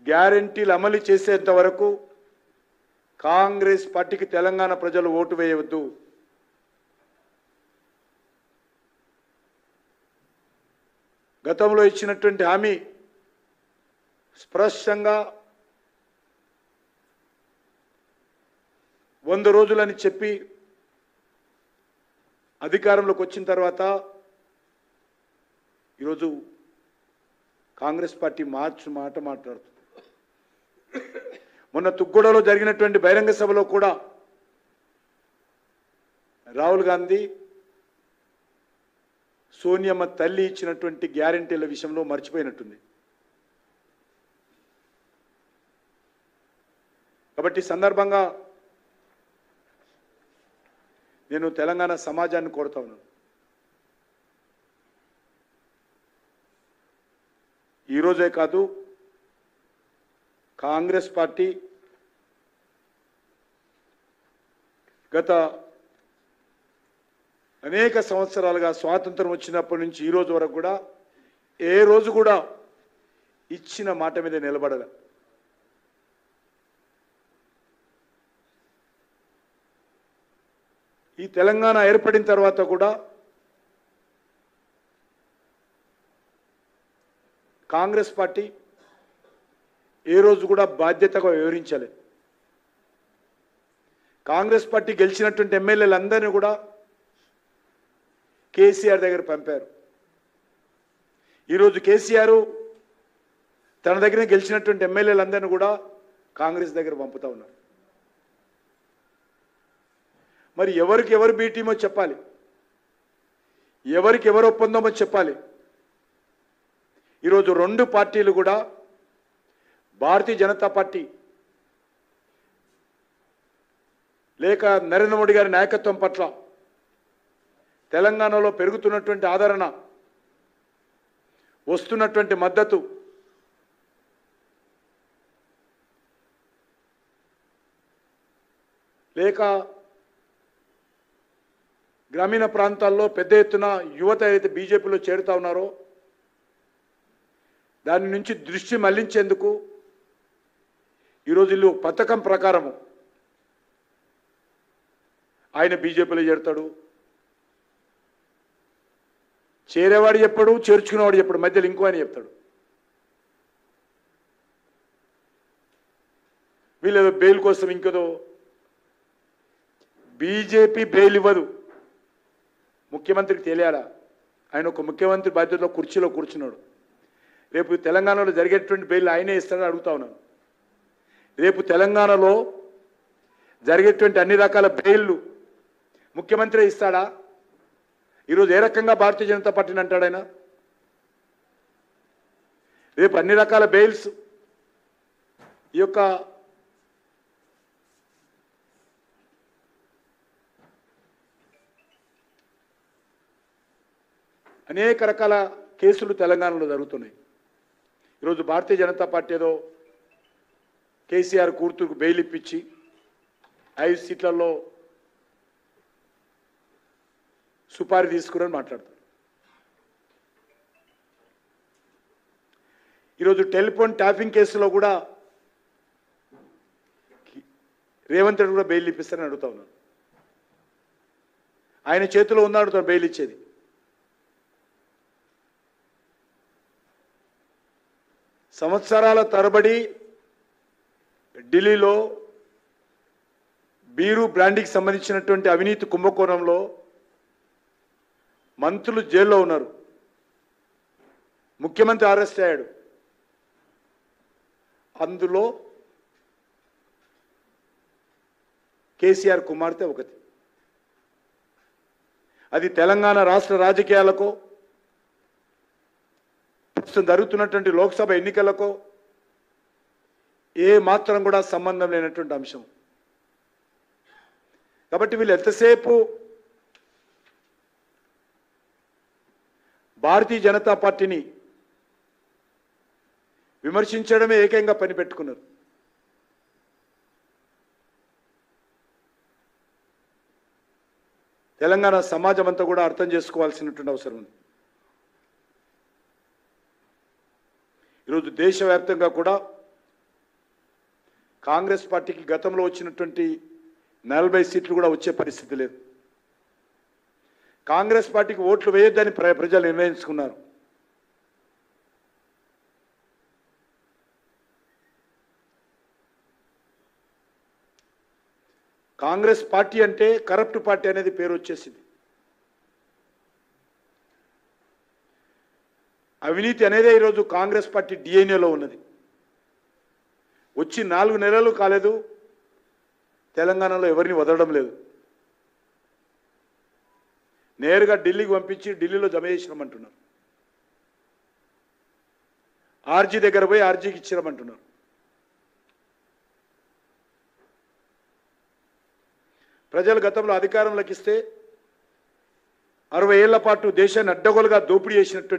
గ్యారెంటీలు అమలు చేసేంత వరకు కాంగ్రెస్ పార్టీకి తెలంగాణ ప్రజలు ఓటు వేయవద్దు. గతంలో ఇచ్చినటువంటి హామీ స్పష్టంగా 100 రోజులని చెప్పి అధికారంలోకి వచ్చిన తర్వాత ఈరోజు కాంగ్రెస్ పార్టీ మాట మాట్లాడుతుంది. మొన్న తుగ్గూడలో జరిగినటువంటి బహిరంగ సభలో కూడా రాహుల్ గాంధీ సోనియమ్మ తల్లి ఇచ్చినటువంటి గ్యారెంటీల విషయంలో మర్చిపోయినట్టుంది. కాబట్టి సందర్భంగా నేను తెలంగాణ సమాజాన్ని కోరుతా ఉన్నాను. ఈరోజే కాదు, కాంగ్రెస్ పార్టీ గత అనేక సంవత్సరాలుగా స్వాతంత్రం వచ్చినప్పటి నుంచి ఈ రోజు వరకు కూడా ఏ రోజు కూడా ఇచ్చిన మాట మీద నిలబడలే. ఈ తెలంగాణ ఏర్పడిన తర్వాత కూడా కాంగ్రెస్ పార్టీ ఏ రోజు కూడా బాధ్యతగా వివరించలేదు. కాంగ్రెస్ పార్టీ గెలిచినటువంటి ఎమ్మెల్యేలందరినీ కూడా కేసీఆర్ దగ్గర పంపారు. ఈరోజు కేసీఆర్ తన దగ్గర గెలిచినటువంటి ఎమ్మెల్యేలందరినీ కూడా కాంగ్రెస్ దగ్గర పంపుతా ఉన్నారు. మరి ఎవరికి ఎవరు బీ టీమో చెప్పాలి, ఎవరికి ఎవరు ఒప్పందమో చెప్పాలి. ఈరోజు 2 పార్టీలు కూడా భారతీయ జనతా పార్టీ లేక నరేంద్ర మోడీ గారి నాయకత్వం పట్ల తెలంగాణలో పెరుగుతున్నటువంటి ఆదరణ, వస్తున్నటువంటి మద్దతు లేక గ్రామీణ ప్రాంతాల్లో పెద్ద ఎత్తున యువత ఏదైతే బీజేపీలో చేరుతా ఉన్నారో దాని నుంచి దృష్టి మళ్లించేందుకు ఈరోజు వీళ్ళు పథకం ప్రకారము ఆయన బీజేపీలో చేరుతాడు, చేరేవాడు చెప్పాడు, చేర్చుకునేవాడు చెప్పాడు, మధ్యలో ఇంకో ఆయన చెప్తాడు. వీళ్ళు బెయిల్ కోసం ఇంకేదో, బీజేపీ బెయిల్ ఇవ్వదు. ముఖ్యమంత్రికి తెలియాలా, ఆయన ఒక ముఖ్యమంత్రి బాధ్యతలో కుర్చీలో కూర్చున్నాడు. రేపు తెలంగాణలో జరిగేటువంటి బెయిల్ ఆయనే ఇస్తాడని అడుగుతా ఉన్నాను. రేపు తెలంగాణలో జరిగేటువంటి అన్ని రకాల బెయిల్లు ముఖ్యమంత్రి ఇస్తాడా? ఈరోజు ఏ రకంగా భారతీయ జనతా పార్టీని అంటాడు ఆయన? రేపు అన్ని రకాల బెయిల్స్ ఈ యొక్క అనేక రకాల కేసులు తెలంగాణలో జరుగుతున్నాయి. ఈరోజు భారతీయ జనతా పార్టీ ఏదో కేసీఆర్ కూతురుకు బెయిల్ ఇప్పించి 5 సీట్లలో సుపారీ తీసుకురని మాట్లాడతారు. ఈరోజు టెలిఫోన్ ట్యాపింగ్ కేసులో కూడా రేవంత్ రెడ్డి కూడా బెయిల్ ఇప్పిస్తారని అడుగుతా ఉన్నాను. ఆయన చేతిలో ఉందా బెయిల్ ఇచ్చేది? సంవత్సరాల తరబడి ఢిల్లీలో బీరు బ్రాండీకి సంబంధించినటువంటి అవినీతి కుంభకోణంలో మంత్రులు జైల్లో ఉన్నారు. ముఖ్యమంత్రి అరెస్ట్ అయ్యాడు. అందులో కేసీఆర్ కుమార్తె ఒకటి. అది తెలంగాణ రాష్ట్ర రాజకీయాలకు, ప్రస్తుతం జరుగుతున్నటువంటి లోక్సభ ఎన్నికలకు ఏ మాత్రం కూడా సంబంధం లేనటువంటి అంశం. కాబట్టి వీళ్ళు ఎంతసేపు భారతీయ జనతా పార్టీని విమర్శించడమే ఏకంగా పని పెట్టుకున్నారు. తెలంగాణ సమాజం అంతా కూడా అర్థం చేసుకోవాల్సినటువంటి అవసరం ఉంది. ఈరోజు దేశవ్యాప్తంగా కూడా కాంగ్రెస్ పార్టీకి గతంలో వచ్చినటువంటి 40 సీట్లు కూడా వచ్చే పరిస్థితి లేదు. కాంగ్రెస్ పార్టీకి ఓట్లు వేయొద్దని ప్రజలు నిర్ణయించుకున్నారు. కాంగ్రెస్ పార్టీ అంటే కరప్ట్ పార్టీ అనేది పేరు వచ్చేసింది. అవినీతి అనేదే ఈరోజు కాంగ్రెస్ పార్టీ డిఎన్ఏలో ఉన్నది. వచ్చి 4 నెలలు కాలేదు, తెలంగాణలో ఎవరిని వదలడం లేదు. నేరుగా ఢిల్లీకి పంపించి ఢిల్లీలో జమ చేసినామంటున్నారు. ఆర్జీ దగ్గర పోయి ఆర్జీకి ఇచ్చినామంటున్నారు. ప్రజలు గతంలో అధికారంలోకి ఇస్తే 60 ఏళ్ల పాటు దేశాన్ని అడ్డగోలుగా దోపిడీ చేసినట్టు